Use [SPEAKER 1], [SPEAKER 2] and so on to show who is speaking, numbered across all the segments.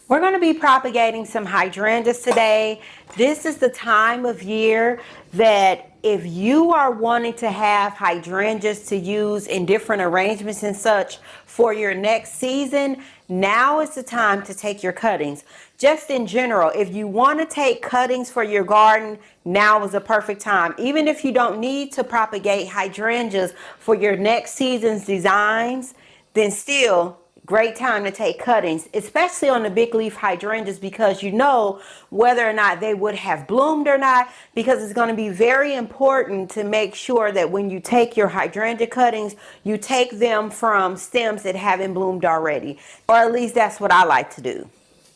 [SPEAKER 1] We're going to be propagating some hydrangeas today. This is the time of year that if you are wanting to have hydrangeas to use in different arrangements and such for your next season, now is the time to take your cuttings. Just in general, if you want to take cuttings for your garden, now is the perfect time. Even if you don't need to propagate hydrangeas for your next season's designs, then still great time to take cuttings, especially on the big leaf hydrangeas, because you know whether or not they would have bloomed or not, because it's going to be very important to make sure that when you take your hydrangea cuttings, you take them from stems that haven't bloomed already, or at least that's what I like to do.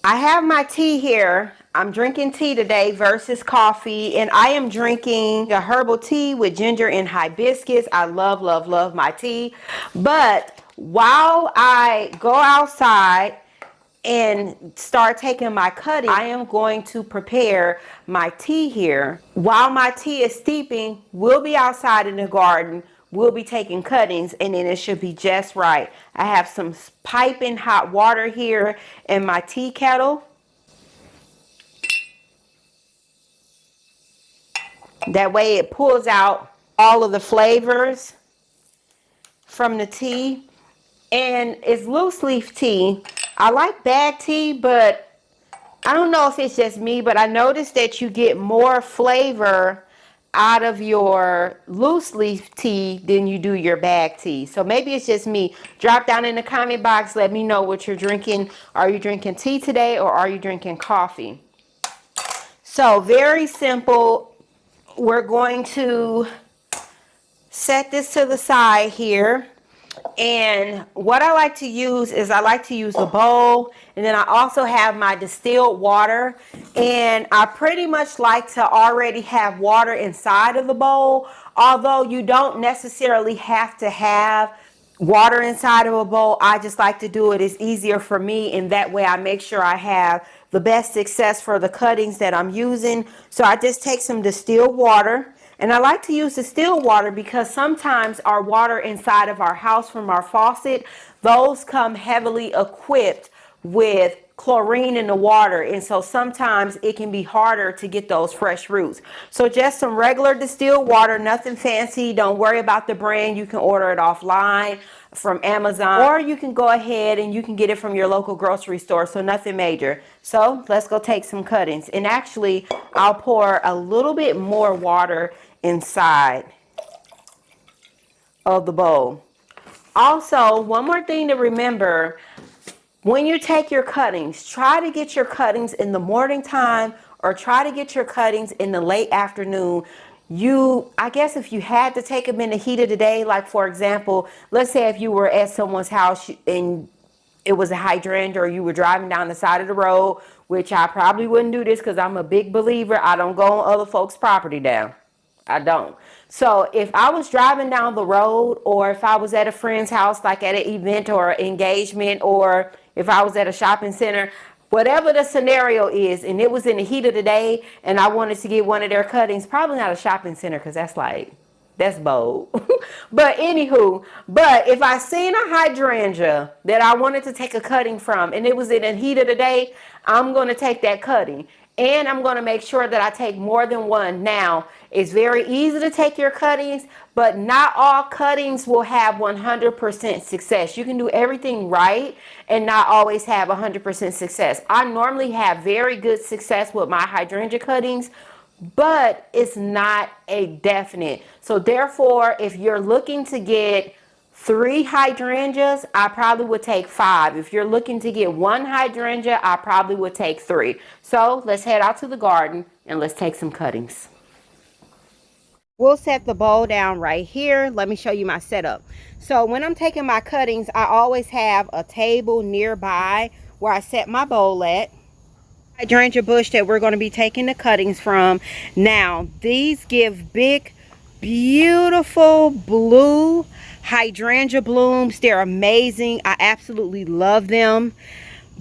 [SPEAKER 1] I have my tea here. I'm drinking tea today versus coffee, and I am drinking a herbal tea with ginger and hibiscus. I love, love, love my tea. But while I go outside and start taking my cutting, I am going to prepare my tea here. While my tea is steeping, we'll be outside in the garden. We'll be taking cuttings, and then it should be just right. I have some piping hot water here in my tea kettle. That way it pulls out all of the flavors from the tea. And it's loose leaf tea. I like bag tea, but I don't know if it's just me, but I noticed that you get more flavor out of your loose leaf tea than you do your bag tea. So maybe it's just me. Drop down in the comment box. Let me know what you're drinking. Are you drinking tea today, or are you drinking coffee? So very simple. We're going to set this to the side here. And what I like to use is I like to use a bowl, and then I also have my distilled water, and I pretty much like to already have water inside of the bowl, although you don't necessarily have to have water inside of a bowl. I just like to do it. It's easier for me, and that way I make sure I have the best success for the cuttings that I'm using. So I just take some distilled water. And I like to use distilled water because sometimes our water inside of our house from our faucet, those come heavily equipped with chlorine in the water. And so sometimes it can be harder to get those fresh roots. So just some regular distilled water, nothing fancy. Don't worry about the brand. You can order it offline from Amazon, or you can go ahead and you can get it from your local grocery store. So nothing major. So let's go take some cuttings. And actually, I'll pour a little bit more water inside of the bowl. Also, one more thing to remember, when you take your cuttings, try to get your cuttings in the morning time, or try to get your cuttings in the late afternoon. I guess if you had to take them in the heat of the day, like for example, let's say if you were at someone's house and it was a hydrangea, or you were driving down the side of the road, which I probably wouldn't do this because I'm a big believer. I don't go on other folks' property down. I don't. So if I was driving down the road, or if I was at a friend's house, like at an event or engagement, or if I was at a shopping center, whatever the scenario is, and it was in the heat of the day, and I wanted to get one of their cuttings, probably not a shopping center, because that's bold. But anywho, but if I seen a hydrangea that I wanted to take a cutting from, and it was in the heat of the day, I'm going to take that cutting. And I'm going to make sure that I take more than one. Now, it's very easy to take your cuttings, but not all cuttings will have 100% success. You can do everything right and not always have 100% success. I normally have very good success with my hydrangea cuttings, but it's not a definite. So therefore, if you're looking to get 3 hydrangeas, I probably would take 5. If you're looking to get 1 hydrangea, I probably would take 3. So let's head out to the garden and let's take some cuttings. We'll set the bowl down right here. Let me show you my setup. So when I'm taking my cuttings, I always have a table nearby where I set my bowl at. Hydrangea bush that we're going to be taking the cuttings from. Now, these give big, beautiful blue hydrangea blooms. They're amazing. I absolutely love them.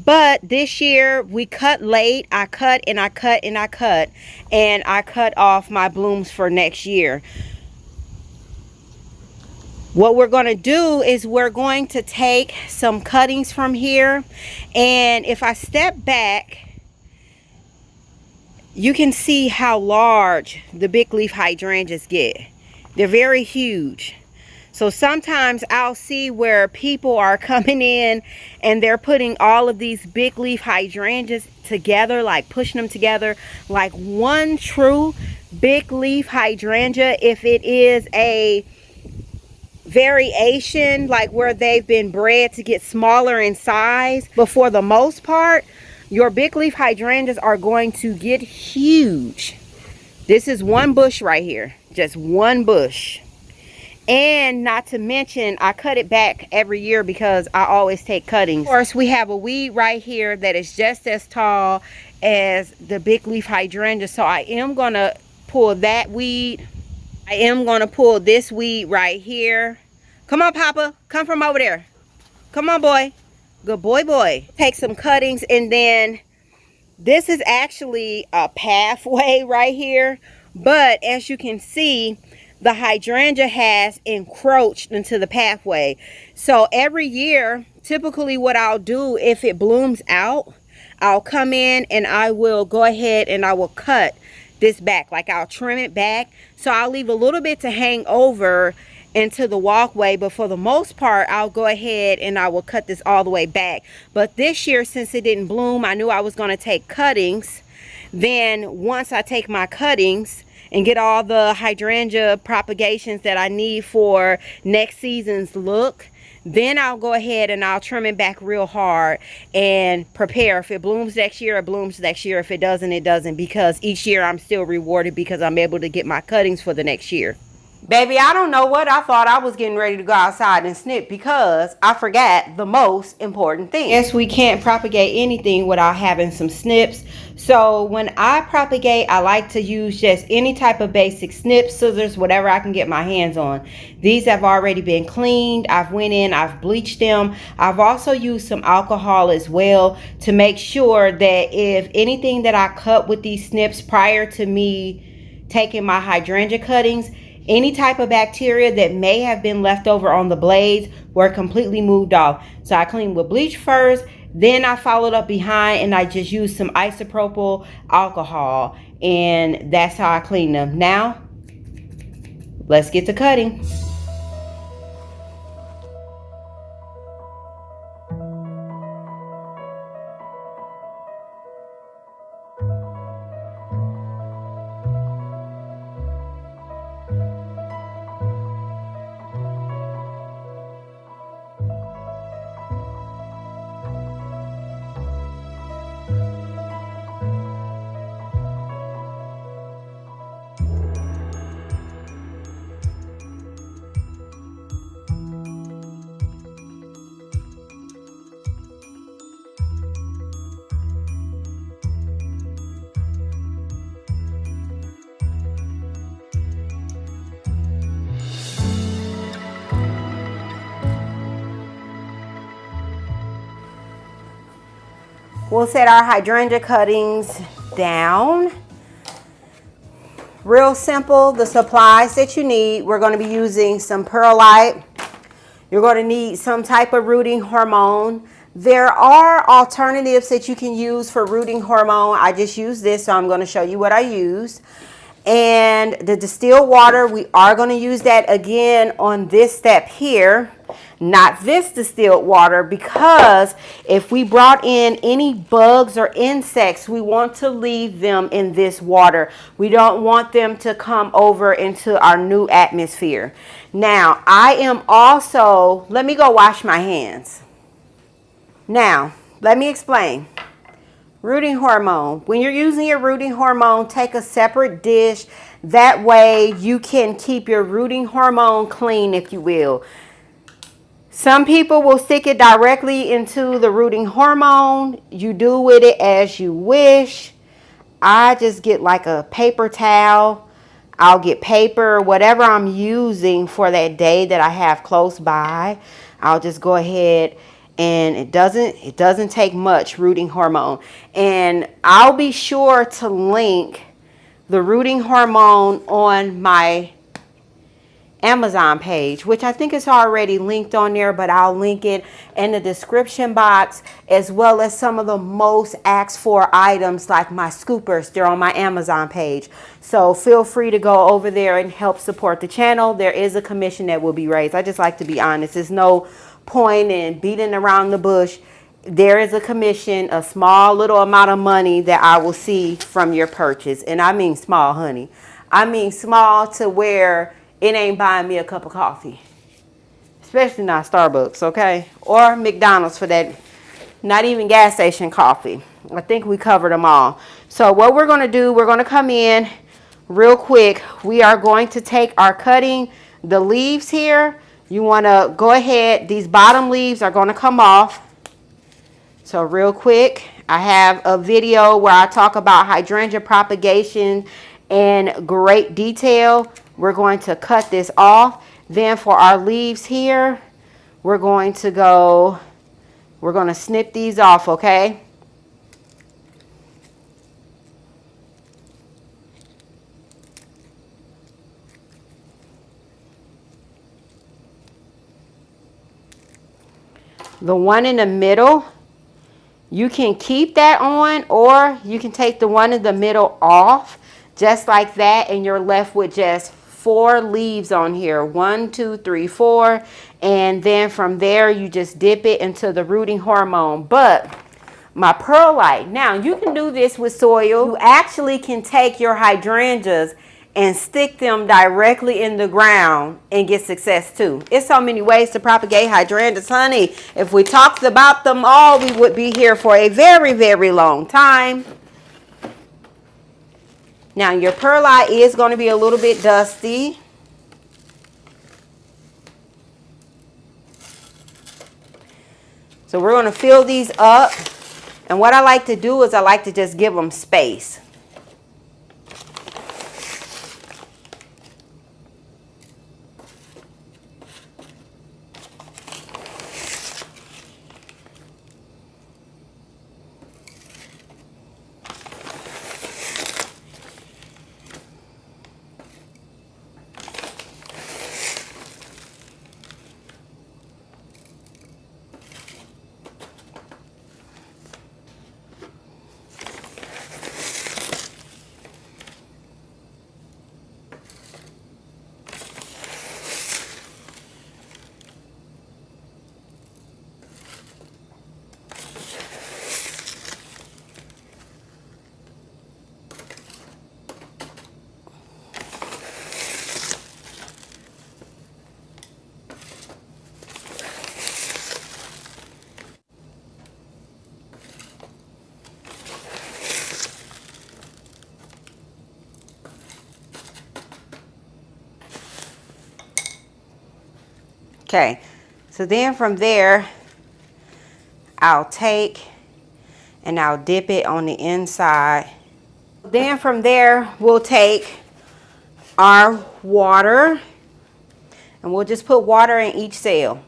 [SPEAKER 1] But this year we cut late. I cut and I cut and I cut, and I cut off my blooms for next year. What we're going to do is we're going to take some cuttings from here, and if I step back, you can see how large the big leaf hydrangeas get. They're very huge. So sometimes I'll see where people are coming in and they're putting all of these big leaf hydrangeas together, like pushing them together like one true big leaf hydrangea. If it is a variation, like where they've been bred to get smaller in size, but for the most part, your big leaf hydrangeas are going to get huge. This is one bush right here, just one bush. And not to mention, I cut it back every year because I always take cuttings. Of course, we have a weed right here that is just as tall as the big leaf hydrangea. So I am going to pull that weed. I am going to pull this weed right here. Come on, Papa. Come from over there. Come on, boy. Good boy, boy. Take some cuttings, and then this is actually a pathway right here. But as you can see, the hydrangea has encroached into the pathway. So every year, typically what I'll do, if it blooms out, I'll come in and I will go ahead and I will cut this back. Like I'll trim it back. So I'll leave a little bit to hang over into the walkway, but for the most part, I'll go ahead and I will cut this all the way back. But this year, since it didn't bloom, I knew I was going to take cuttings. Then once I take my cuttings and get all the hydrangea propagations that I need for next season's look, then I'll go ahead and I'll trim it back real hard and prepare. If it blooms next year, it blooms next year. If it doesn't, it doesn't, because each year I'm still rewarded because I'm able to get my cuttings for the next year. Baby, I don't know what I thought. I was getting ready to go outside and snip because I forgot the most important thing. Yes, we can't propagate anything without having some snips. So when I propagate, I like to use just any type of basic snips, scissors, whatever I can get my hands on. These have already been cleaned. I've went in, I've bleached them. I've also used some alcohol as well to make sure that if anything that I cut with these snips prior to me taking my hydrangea cuttings, any type of bacteria that may have been left over on the blades were completely moved off. So I cleaned with bleach first, then I followed up behind and I just used some isopropyl alcohol, and that's how I clean them. Now, let's get to cutting. We'll set our hydrangea cuttings down. Real simple. The supplies that you need, we're going to be using some perlite. You're going to need some type of rooting hormone. There are alternatives that you can use for rooting hormone. I just use this, so I'm going to show you what I use. And the distilled water, we are going to use that again on this step here, not this distilled water, because if we brought in any bugs or insects, we want to leave them in this water. We don't want them to come over into our new atmosphere. Now, I am also, let me go wash my hands. Now, let me explain. Rooting hormone. When you're using your rooting hormone, take a separate dish. That way you can keep your rooting hormone clean, if you will. Some people will stick it directly into the rooting hormone. You do with it as you wish. I just get like a paper towel. I'll get paper, whatever I'm using for that day that I have close by. I'll just go ahead, and it doesn't take much rooting hormone. And I'll be sure to link the rooting hormone on my Amazon page, which I think is already linked on there, but I'll link it in the description box, as well as some of the most asked for items like my scoopers. They're on my Amazon page. So feel free to go over there and help support the channel. There is a commission that will be raised. I just like to be honest. There's no point in beating around the bush. There is a commission, a small little amount of money that I will see from your purchase. And I mean small, honey. I mean small to where it ain't buying me a cup of coffee. Especially not Starbucks, okay? Or McDonald's for that, not even gas station coffee. I think we covered them all. So what we're going to do, we're going to come in real quick. We are going to take our cutting, the leaves here. You want to go ahead. These bottom leaves are going to come off. So real quick, I have a video where I talk about hydrangea propagation in great detail. We're going to cut this off. Then for our leaves here, we're going to snip these off, okay? The one in the middle, you can keep that on, or you can take the one in the middle off, just like that, and you're left with just 4 leaves on here. 1, 2, 3, 4. And then from there, you just dip it into the rooting hormone. But my perlite, now you can do this with soil. You actually can take your hydrangeas and stick them directly in the ground and get success too. It's so many ways to propagate hydrangeas, honey. If we talked about them all, we would be here for a very, very long time. Now your perlite is going to be a little bit dusty. So we're going to fill these up. And what I like to do is I like to just give them space. Okay, so then from there, I'll take and I'll dip it on the inside. Then from there, we'll take our water and we'll just put water in each cell.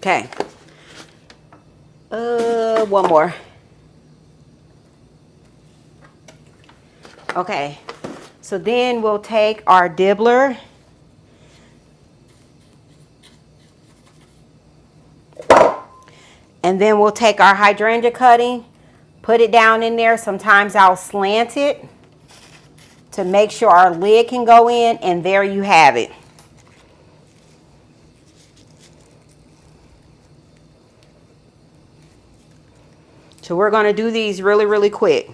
[SPEAKER 1] Okay. One more. Okay. So then we'll take our dibbler. And then we'll take our hydrangea cutting, put it down in there. Sometimes I'll slant it to make sure our lid can go in, and there you have it. So we're going to do these really, really quick.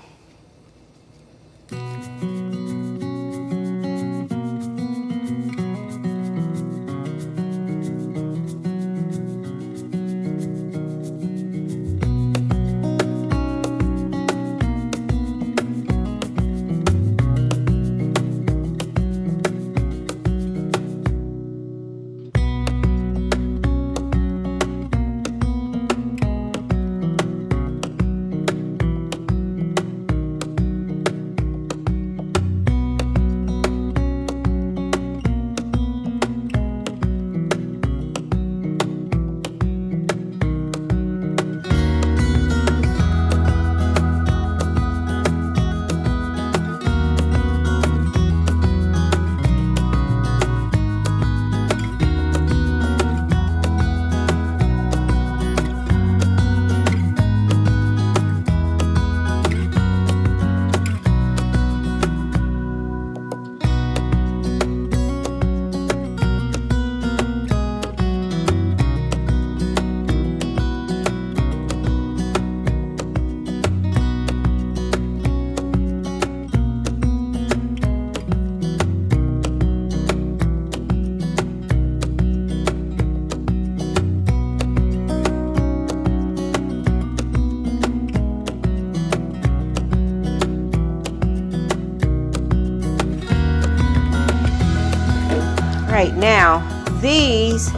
[SPEAKER 1] right, now these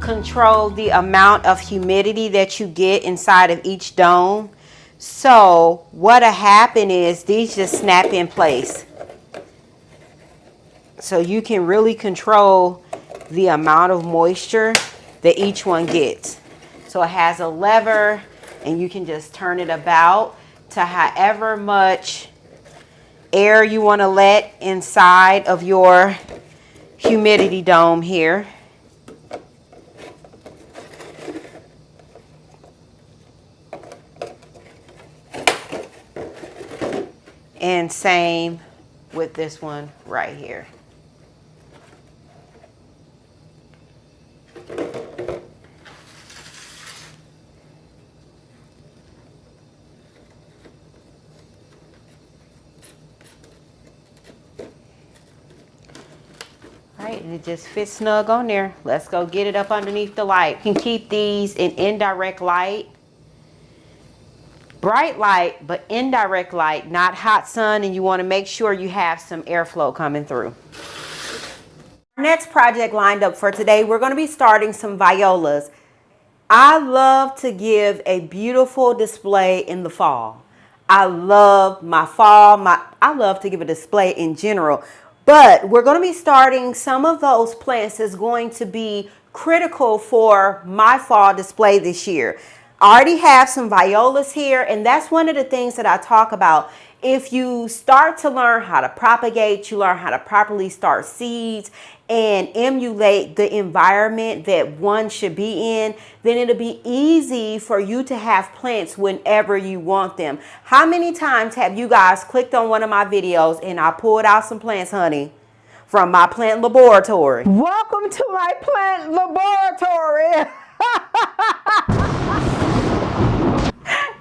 [SPEAKER 1] control the amount of humidity that you get inside of each dome. So what'll happen is these just snap in place. So you can really control the amount of moisture that each one gets. So it has a lever and you can just turn it about to however much air you want to let inside of your humidity dome here. And same with this one right here. Right, and it just fits snug on there. Let's go get it up underneath the light. You can keep these in indirect light. Bright light, but indirect light, not hot sun, and you want to make sure you have some airflow coming through. Our next project lined up for today, we're going to be starting some violas. I love to give a beautiful display in the fall. I love my fall. I love to give a display in general. But we're going to be starting some of those plants that's going to be critical for my fall display this year. I already have some violas here, and that's one of the things that I talk about. If you start to learn how to propagate, you learn how to properly start seeds and emulate the environment that one should be in, then it'll be easy for you to have plants whenever you want them. How many times have you guys clicked on one of my videos and I pulled out some plants, honey, from my plant laboratory? Welcome to my plant laboratory.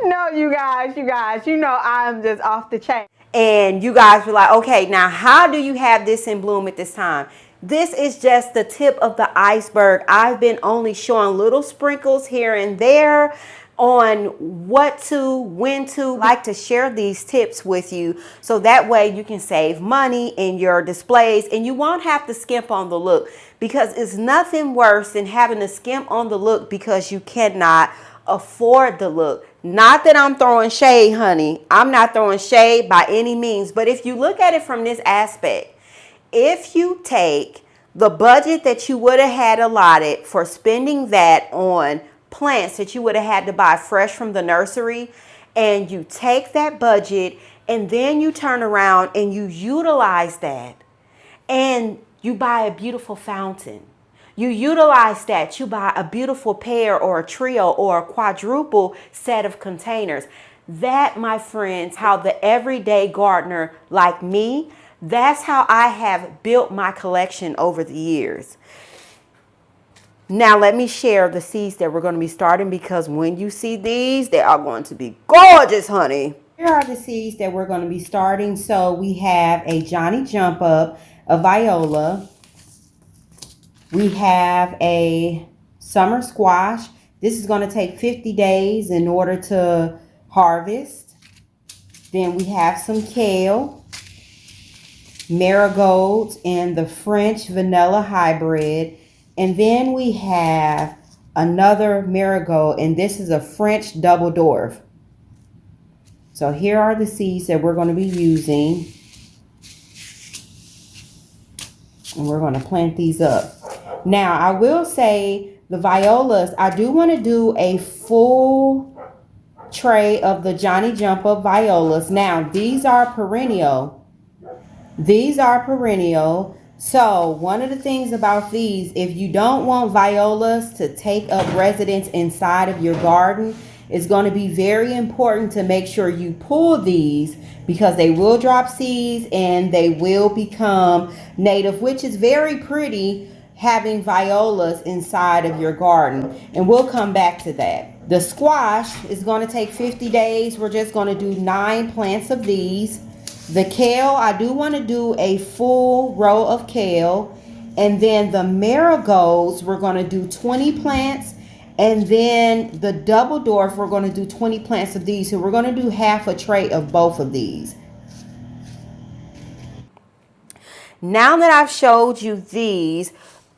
[SPEAKER 1] No, you guys, you know I'm just off the chain. And you guys were like, okay, now how do you have this in bloom at this time? This is just the tip of the iceberg. I've been only showing little sprinkles here and there on what to, when to. I like to share these tips with you so that way you can save money in your displays and you won't have to skimp on the look, because it's nothing worse than having to skimp on the look because you cannot afford the look. Not that I'm throwing shade, honey. I'm not throwing shade by any means. But if you look at it from this aspect, if you take the budget that you would have had allotted for spending that on plants that you would have had to buy fresh from the nursery, and you take that budget and then you turn around and you utilize that and you buy a beautiful fountain. You utilize that, you buy a beautiful pair or a trio or a quadruple set of containers. That, my friends, how the everyday gardener like me, that's how I have built my collection over the years. Now let me share the seeds that we're going to be starting, because when you see these, they are going to be gorgeous, honey. Here are the seeds that we're going to be starting. So we have a Johnny Jump Up, a viola. We have a summer squash. This is going to take 50 days in order to harvest. Then we have some kale, marigolds, and the French vanilla hybrid. And then we have another marigold, and this is a French double dwarf. So here are the seeds that we're going to be using. And we're going to plant these up. Now, I will say the violas, I do want to do a full tray of the Johnny Jump Up violas. Now, these are perennial. These are perennial. So, one of the things about these, if you don't want violas to take up residence inside of your garden, it's going to be very important to make sure you pull these, because they will drop seeds and they will become native, which is very pretty, having violas inside of your garden. And we'll come back to that. The squash is going to take 50 days. We're just going to do 9 plants of these. The kale, I do want to do a full row of kale. And then the marigolds, we're going to do 20 plants. And then the double dwarf, we're going to do 20 plants of these. So we're going to do half a tray of both of these. Now that I've showed you these,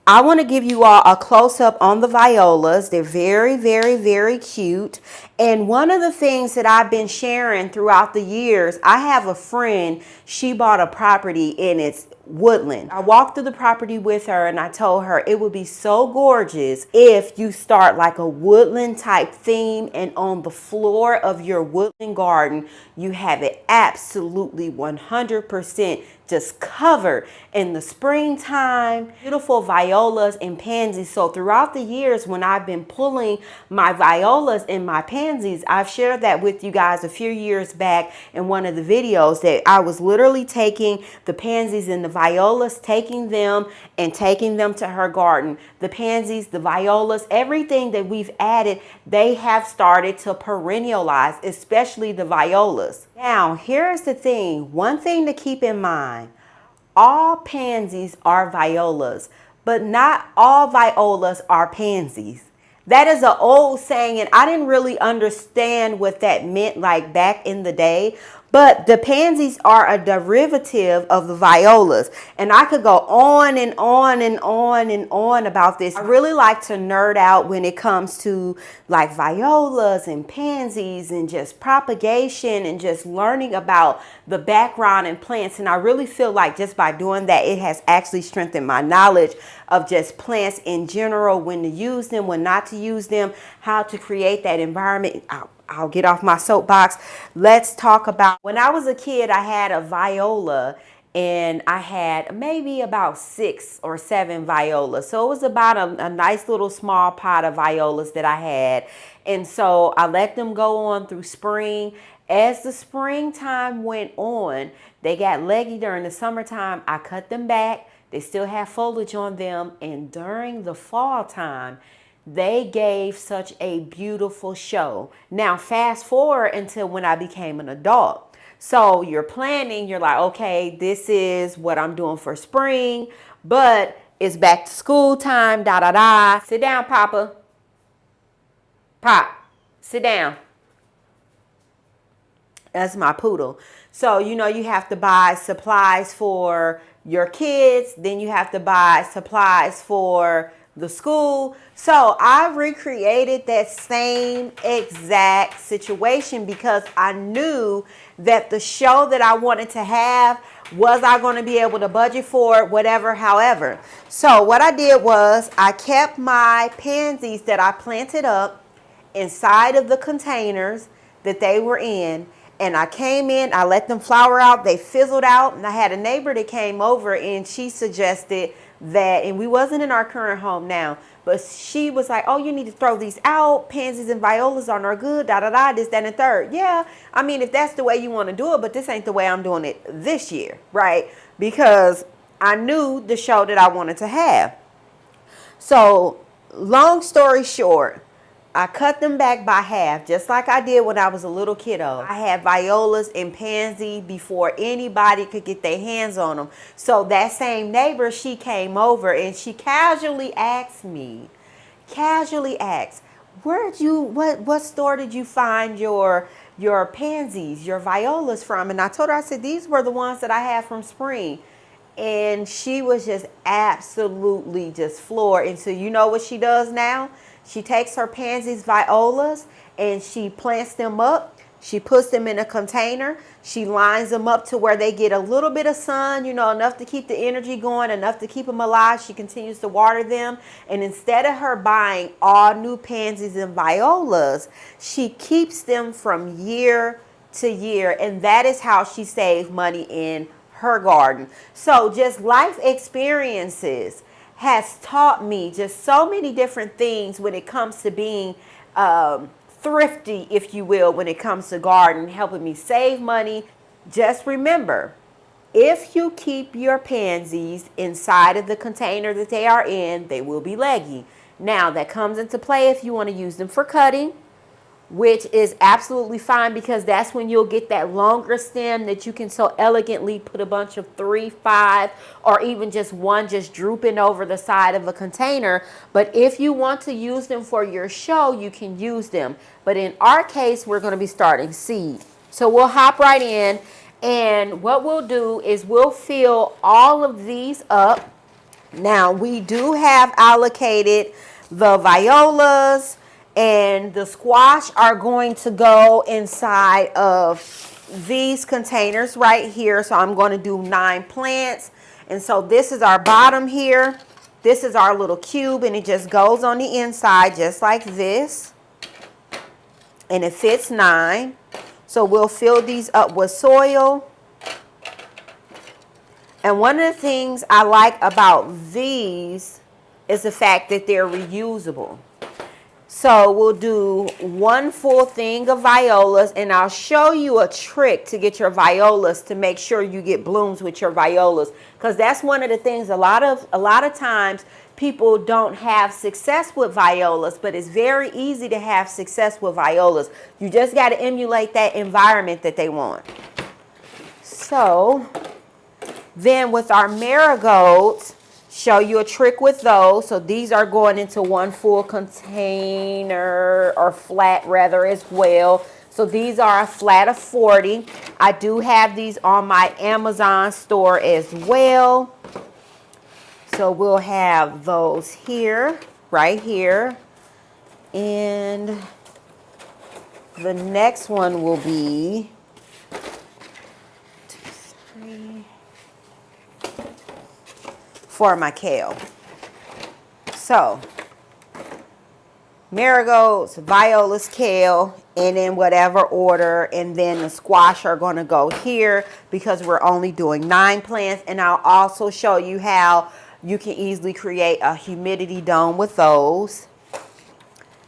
[SPEAKER 1] I want to give you all a close-up on the violas. They're very, very, very cute. And one of the things that I've been sharing throughout the years, I have a friend, she bought a property and it's woodland. I walked through the property with her and I told her it would be so gorgeous if you start like a woodland type theme, and on the floor of your woodland garden, you have it absolutely 100% just covered in the springtime, beautiful violas and pansies. So throughout the years when I've been pulling my violas and my pansies, I've shared that with you guys a few years back in one of the videos, that I was literally taking the pansies and the violas, taking them to her garden. The pansies, the violas, everything that we've added, they have started to perennialize, especially the violas. Now, here's the thing. One thing to keep in mind, all pansies are violas, but not all violas are pansies. That is an old saying, and I didn't really understand what that meant like back in the day. But the pansies are a derivative of the violas. And I could go on and on and on and on about this. I really like to nerd out when it comes to like violas and pansies and just propagation and just learning about the background in plants. And I really feel like just by doing that, it has actually strengthened my knowledge of just plants in general, when to use them, when not to use them, how to create that environment. I'll get off my soapbox. Let's talk about, when I was a kid, I had a viola and I had maybe about 6 or 7 violas. So it was about a nice little small pot of violas that I had. And so I let them go on through spring. As the springtime went on, they got leggy during the summertime. I cut them back. They still have foliage on them. And during the fall time, they gave such a beautiful show. Now, fast forward until when I became an adult. So you're planning, you're like, okay, this is what I'm doing for spring, but it's back to school time, da da da. Sit down, Papa. Pop, sit down. That's my poodle. So, you know, you have to buy supplies for your kids, then you have to buy supplies for the school. So I recreated that same exact situation because I knew that the show that I wanted to have, was I going to be able to budget for it, whatever, however. So what I did was I kept my pansies that I planted up inside of the containers that they were in. And I came in, I let them flower out, they fizzled out. And I had a neighbor that came over and she suggested that, and we wasn't in our current home now, but she was like, oh, you need to throw these out. Pansies and violas are no good, da da da, this, that, and the third. Yeah, I mean, if that's the way you want to do it, but this ain't the way I'm doing it this year, right? Because I knew the show that I wanted to have. So, long story short, I cut them back by half, just like I did when I was a little kiddo. I had violas and pansy before anybody could get their hands on them. So that same neighbor, she came over and she casually asked, what store did you find your pansies, your violas from? And I told her, I said, these were the ones that I had from spring. And she was just absolutely just floored. And so you know what she does now? She takes her pansies, violas, and she plants them up. She puts them in a container. She lines them up to where they get a little bit of sun, you know, enough to keep the energy going, enough to keep them alive. She continues to water them. And instead of her buying all new pansies and violas, she keeps them from year to year. And that is how she saves money in her garden. So just life experiences has taught me just so many different things when it comes to being thrifty, if you will, when it comes to garden, helping me save money. Just remember, if you keep your pansies inside of the container that they are in, they will be leggy. Now, that comes into play if you want to use them for cutting, which is absolutely fine, because that's when you'll get that longer stem that you can so elegantly put a bunch of 3, 5, or even just one just drooping over the side of a container. But if you want to use them for your show, you can use them. But in our case, we're going to be starting seed. So we'll hop right in. And what we'll do is we'll fill all of these up. Now, we do have allocated the violas and the squash are going to go inside of these containers right here. So I'm going to do 9 plants. And so this is our bottom here. This is our little cube, and it just goes on the inside just like this. And it fits 9. So we'll fill these up with soil. And one of the things I like about these is the fact that they're reusable. So we'll do 1 full thing of violas, and I'll show you a trick to get your violas to make sure you get blooms with your violas, because that's one of the things a lot of times people don't have success with violas, but it's very easy to have success with violas. You just got to emulate that environment that they want. So then with our marigolds, show you a trick with those. So these are going into 1 full container, or flat rather, as well. So these are a flat of 40. I do have these on my Amazon store as well. So we'll have those here, right here. And the next one will be 2, 3, for my kale. So marigolds, violas, kale, and in whatever order, and then the squash are going to go here because we're only doing 9 plants. And I'll also show you how you can easily create a humidity dome with those.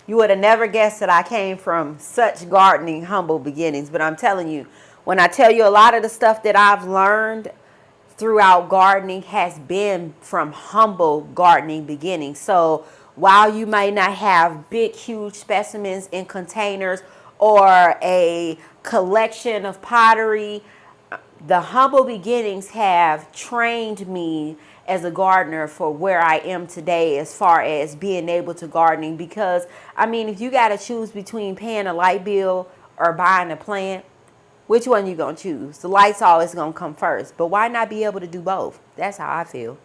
[SPEAKER 1] You would have never guessed that I came from such gardening humble beginnings, but I'm telling you, when I tell you a lot of the stuff that I've learned throughout gardening has been from humble gardening beginnings. So while you may not have big, huge specimens in containers or a collection of pottery, the humble beginnings have trained me as a gardener for where I am today as far as being able to gardening. Because, I mean, if you got to choose between paying a light bill or buying a plant, which one you gonna choose? The light's always gonna come first, but why not be able to do both? That's how I feel.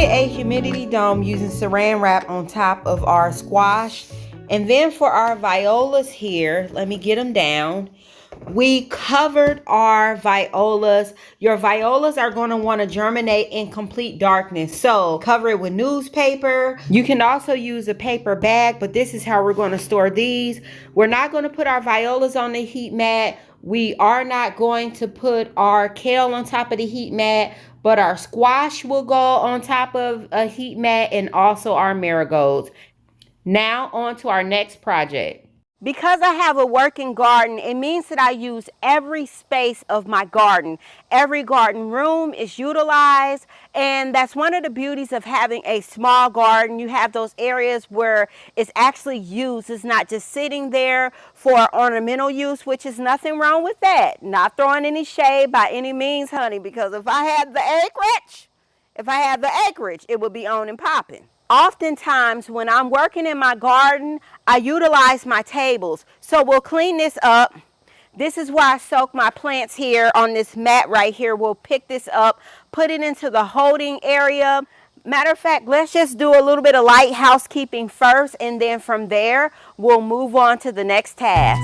[SPEAKER 1] A humidity dome using saran wrap on top of our squash. And then for our violas here, let me get them down. We covered our violas. Your violas are going to want to germinate in complete darkness. So cover it with newspaper. You can also use a paper bag, but this is how we're going to store these. We're not going to put our violas on the heat mat. We are not going to put our kale on top of the heat mat, but our squash will go on top of a heat mat, and also our marigolds. Now on to our next project. Because I have a working garden, it means that I use every space of my garden. Every garden room is utilized, and that's one of the beauties of having a small garden. You have those areas where it's actually used. It's not just sitting there for ornamental use, which is nothing wrong with that. Not throwing any shade by any means, honey, because if I had the acreage, it would be on and popping. Oftentimes when I'm working in my garden, I utilize my tables. So we'll clean this up. This is where I soak my plants here on this mat right here. We'll pick this up, put it into the holding area. Matter of fact, let's just do a little bit of light housekeeping first, and then from there, we'll move on to the next task.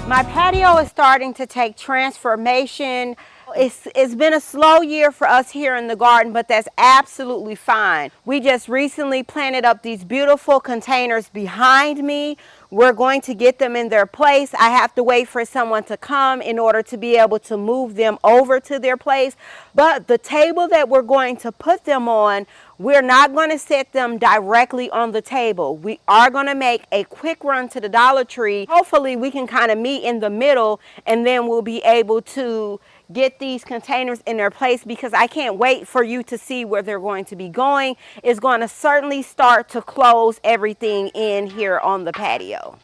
[SPEAKER 1] My patio is starting to take transformation. It's been a slow year for us here in the garden, but that's absolutely fine. We just recently planted up these beautiful containers behind me. We're going to get them in their place. I have to wait for someone to come in order to be able to move them over to their place. But the table that we're going to put them on, we're not going to set them directly on the table. We are going to make a quick run to the Dollar Tree. Hopefully we can kind of meet in the middle, and then we'll be able to get these containers in their place, because I can't wait for you to see where they're going to be going. It's going to certainly start to close everything in here on the patio.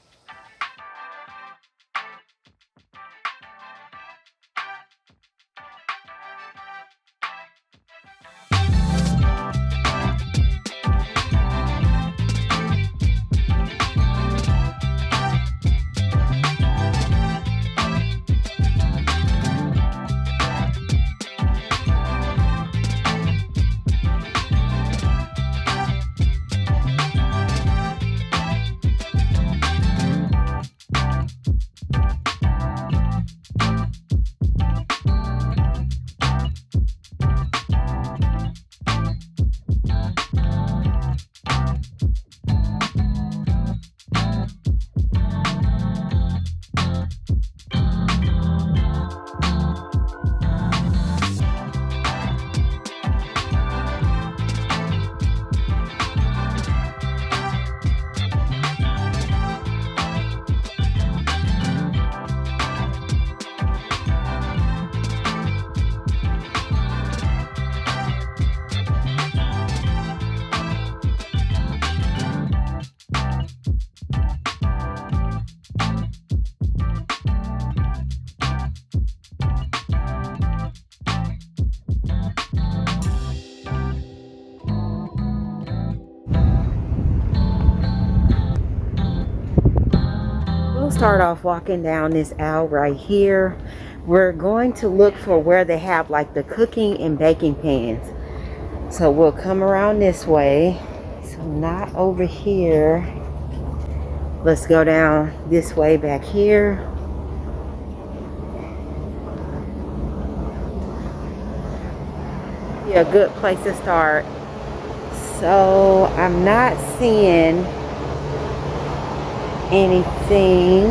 [SPEAKER 1] start off walking down this aisle right here. We're going to look for where they have like the cooking and baking pans. So we'll come around this way. So not over here. Let's go down this way back here. Be a good place to start. So I'm not seeing anything.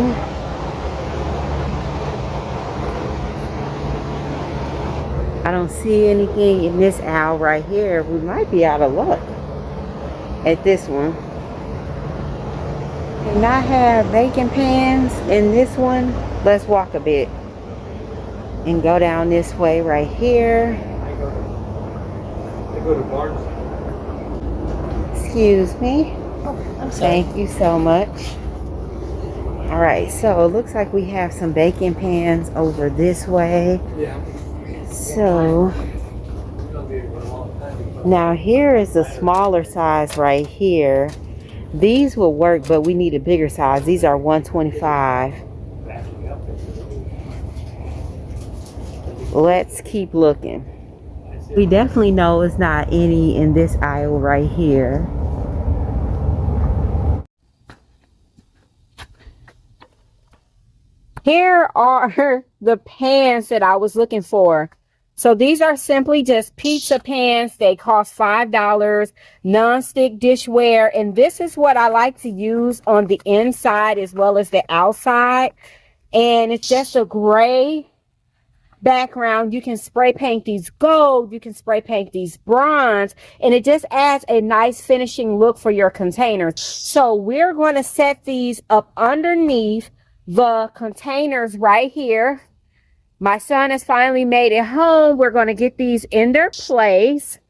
[SPEAKER 1] I don't see anything in this aisle right here. We might be out of luck at this one. And I have baking pans in this one. Let's walk a bit and go down this way right here.
[SPEAKER 2] Go to Barnes.
[SPEAKER 1] Excuse me.
[SPEAKER 2] Oh, I'm sorry.
[SPEAKER 1] Thank you so much. All right, so it looks like we have some baking pans over this way.
[SPEAKER 2] Yeah.
[SPEAKER 1] So now here is a smaller size right here. These will work, but we need a bigger size. These are 125. Let's keep looking. We definitely know it's not any in this aisle right here. Here are the pans that I was looking for. So these are simply just pizza pans. They cost $5, non-stick dishware. And this is what I like to use on the inside as well as the outside. And it's just a gray background. You can spray paint these gold, you can spray paint these bronze, and it just adds a nice finishing look for your containers. So we're going to set these up underneath the containers right here. My son has finally made it home. We're going to get these in their place,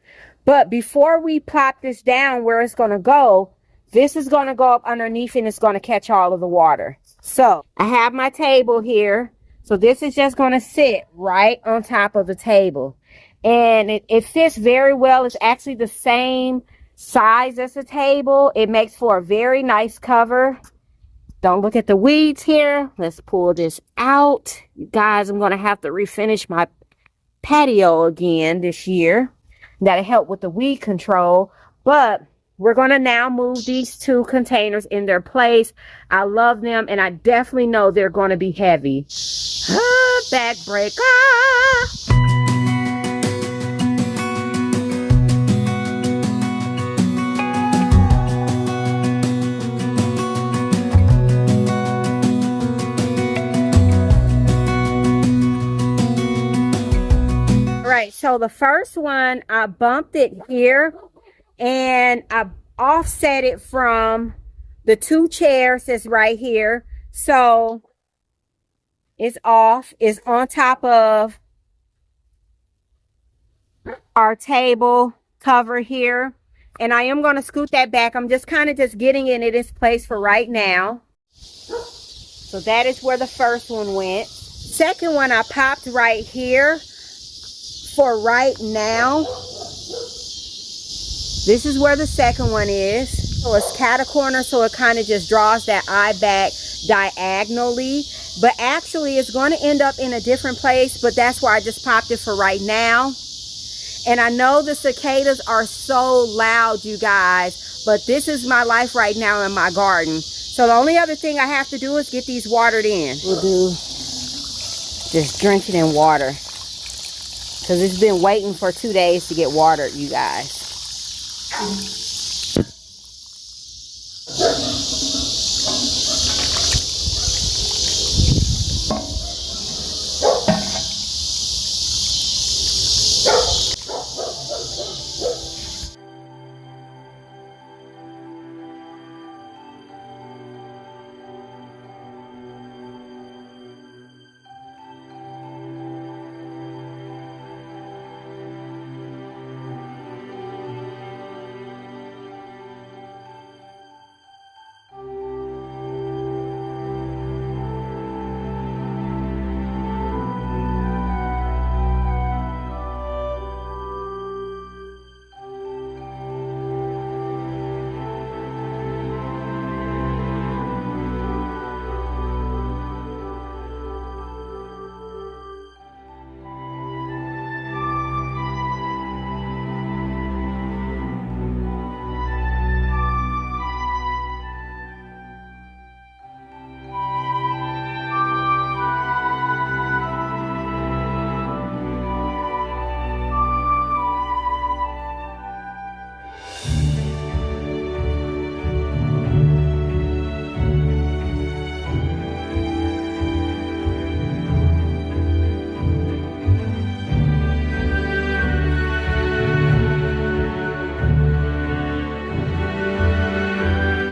[SPEAKER 1] but before we plop this down where it's going to go, this is going to go up underneath and it's going to catch all of the water. So I have my table here. So this is just going to sit right on top of the table. And it fits very well. It's actually the same size as the table. It makes for a very nice cover. Don't look at the weeds here. Let's pull this out. You guys, I'm going to have to refinish my patio again this year. That'll help with the weed control. But we're going to now move these two containers in their place. I love them, and I definitely know they're going to be heavy. Backbreaker. All right, so the first one, I bumped it here. And I offset it from the two chairs that's right here. So it's off. It's on top of our table cover here. And I am going to scoot that back. I'm just kind of just getting it in its place for right now. So that is where the first one went. Second one I popped right here for right now. This is where the second one is. So it's catacorner, so it kind of just draws that eye back diagonally. But actually, it's going to end up in a different place, but that's why I just popped it for right now. And I know the cicadas are so loud, you guys, but this is my life right now in my garden. So the only other thing I have to do is get these watered in. We'll do just drench it in water, because it's been waiting for 2 days to get watered, you guys.